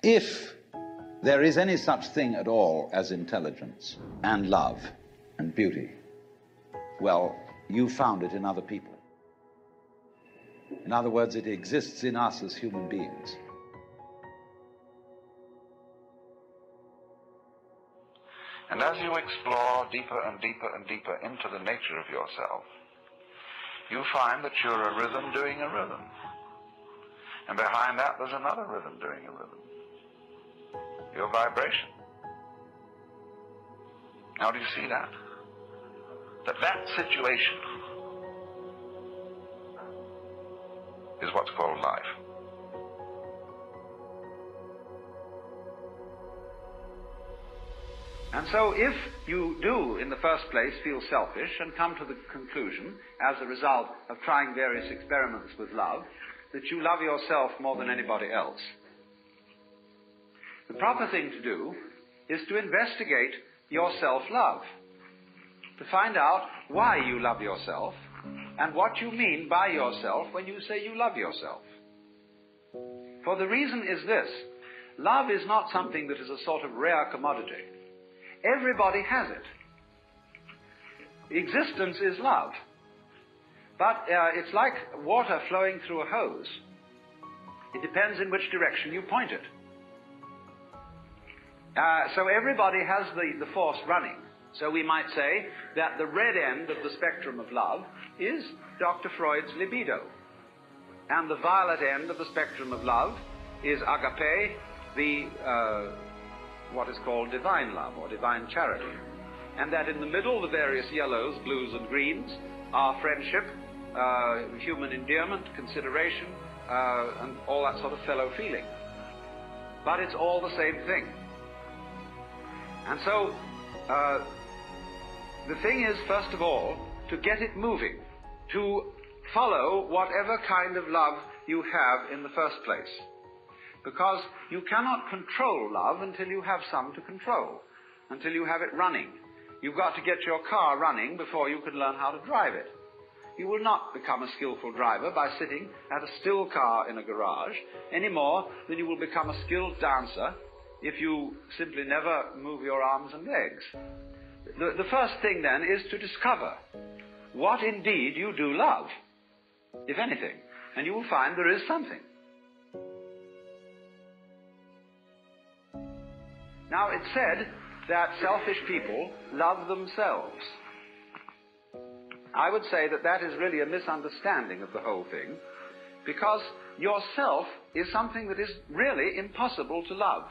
If there is any such thing at all as intelligence and love and beauty, well, you found it in other people. In other words, it exists in us as human beings. And as you explore deeper and deeper and deeper into the nature of yourself, you find that you're a rhythm doing a rhythm. And behind that there's another rhythm doing a rhythm. Your vibration. Now do you see that? That situation is what's called life. And so if you do, in the first place, feel selfish and come to the conclusion, as a result of trying various experiments with love, that you love yourself more than anybody else, the proper thing to do is to investigate your self-love, to find out why you love yourself and what you mean by yourself when you say you love yourself. For the reason is this: love is not something that is a sort of rare commodity. Everybody has it. Existence is love. But it's like water flowing through a hose. It depends in which direction you point it. So everybody has the force running. So we might say that the red end of the spectrum of love is Dr. Freud's libido. And the violet end of the spectrum of love is agape, the what is called divine love or divine charity. And that in the middle, the various yellows, blues and greens are friendship, human endearment, consideration, and all that sort of fellow feeling. But it's all the same thing. And so the thing is, first of all, to get it moving, to follow whatever kind of love you have in the first place. Because you cannot control love until you have some to control, until you have it running. You've got to get your car running before you can learn how to drive it. You will not become a skillful driver by sitting at a still car in a garage any more than you will become a skilled dancer if you simply never move your arms and legs. The first thing then is to discover what indeed you do love, if anything, and you will find there is something. Now, it's said that selfish people love themselves. I would say that that is really a misunderstanding of the whole thing, because yourself is something that is really impossible to love.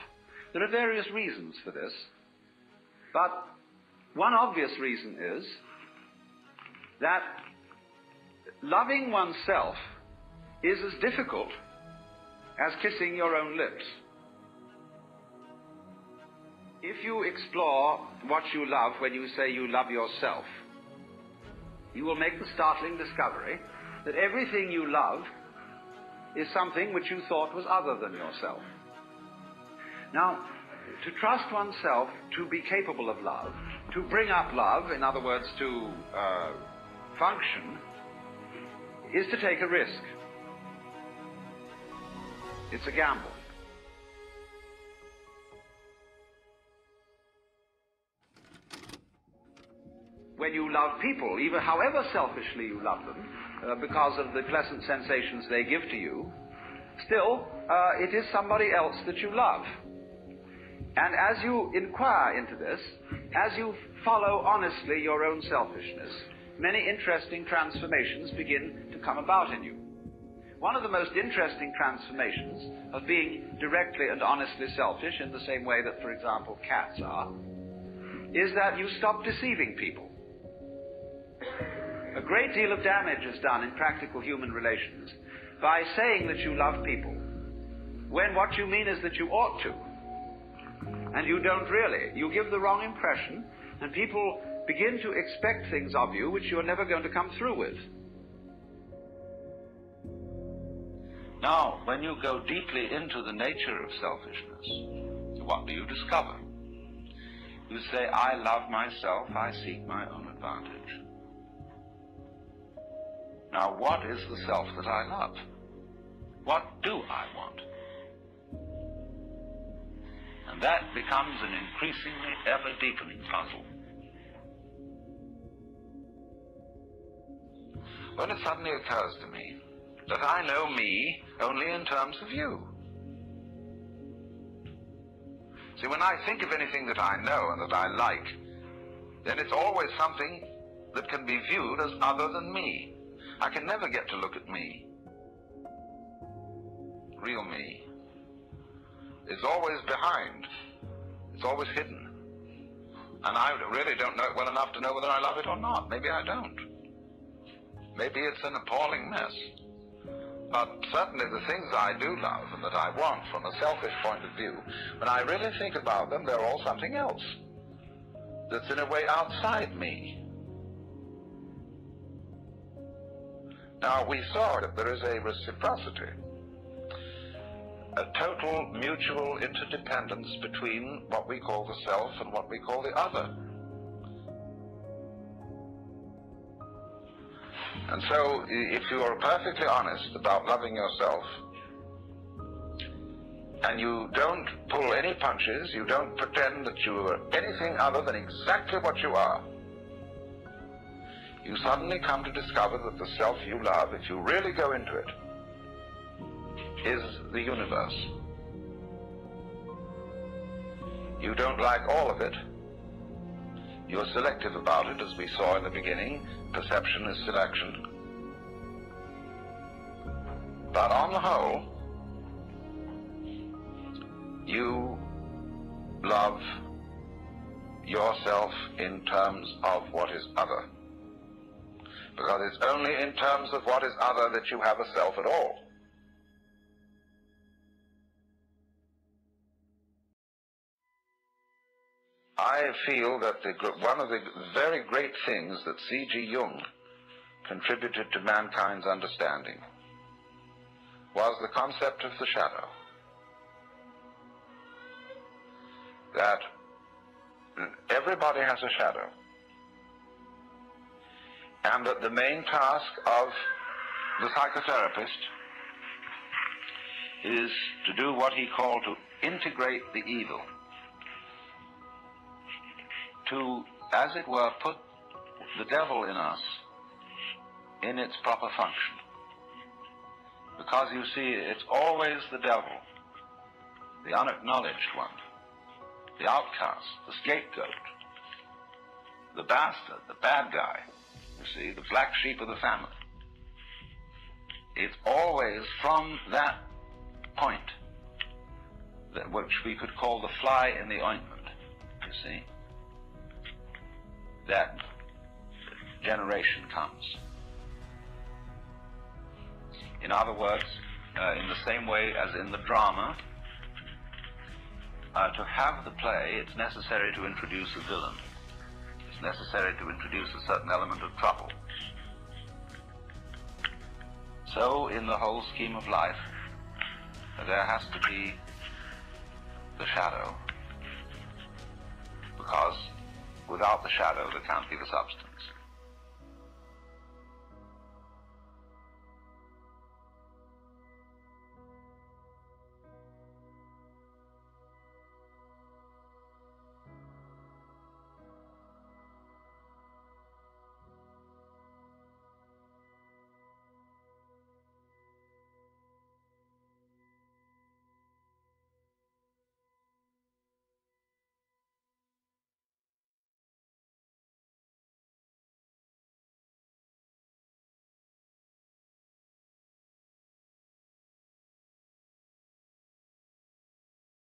There are various reasons for this, but one obvious reason is that loving oneself is as difficult as kissing your own lips. If you explore what you love when you say you love yourself, you will make the startling discovery that everything you love is something which you thought was other than yourself. Now, to trust oneself to be capable of love, to bring up love, in other words, to function, is to take a risk. It's a gamble. When you love people, even however selfishly you love them, because of the pleasant sensations they give to you, still, it is somebody else that you love. And as you inquire into this, as you follow honestly your own selfishness, many interesting transformations begin to come about in you. One of the most interesting transformations of being directly and honestly selfish, in the same way that, for example, cats are, is that you stop deceiving people. A great deal of damage is done in practical human relations by saying that you love people, when what you mean is that you ought to. And you don't really. You give the wrong impression, and people begin to expect things of you which you're never going to come through with. Now, when you go deeply into the nature of selfishness, what do you discover? You say, I love myself, I seek my own advantage. Now, what is the self that I love? What do I want? that becomes an increasingly ever-deepening puzzle. When it suddenly occurs to me that I know me only in terms of you. See, when I think of anything that I know and that I like, then it's always something that can be viewed as other than me. I can never get to look at me. Real me. It's always behind. It's always hidden. And I really don't know it well enough to know whether I love it or not. Maybe I don't. Maybe it's an appalling mess. But certainly the things I do love and that I want from a selfish point of view, when I really think about them, they're all something else that's in a way outside me. Now, we saw that there is a reciprocity, a total mutual interdependence between what we call the self and what we call the other. And so, if you are perfectly honest about loving yourself, and you don't pull any punches, you don't pretend that you are anything other than exactly what you are, you suddenly come to discover that the self you love, if you really go into it, is the universe. You don't like all of it. You're selective about it, as we saw in the beginning. Perception is selection. But on the whole, you love yourself in terms of what is other. Because it's only in terms of what is other that you have a self at all. I feel that one of the very great things that C.G. Jung contributed to mankind's understanding was the concept of the shadow. That everybody has a shadow. And that the main task of the psychotherapist is to do what he called to integrate the evil. To, as it were, put the devil in us in its proper function. Because you see, it's always the devil, the unacknowledged one, the outcast, the scapegoat, the bastard, the bad guy, you see, the black sheep of the family. It's always from that point, that which we could call the fly in the ointment, you see, that generation comes. In other words, in the same way as in the drama, to have the play, it's necessary to introduce a villain. It's necessary to introduce a certain element of trouble. So, in the whole scheme of life, there has to be the shadow, because without the shadow there can't be the substance.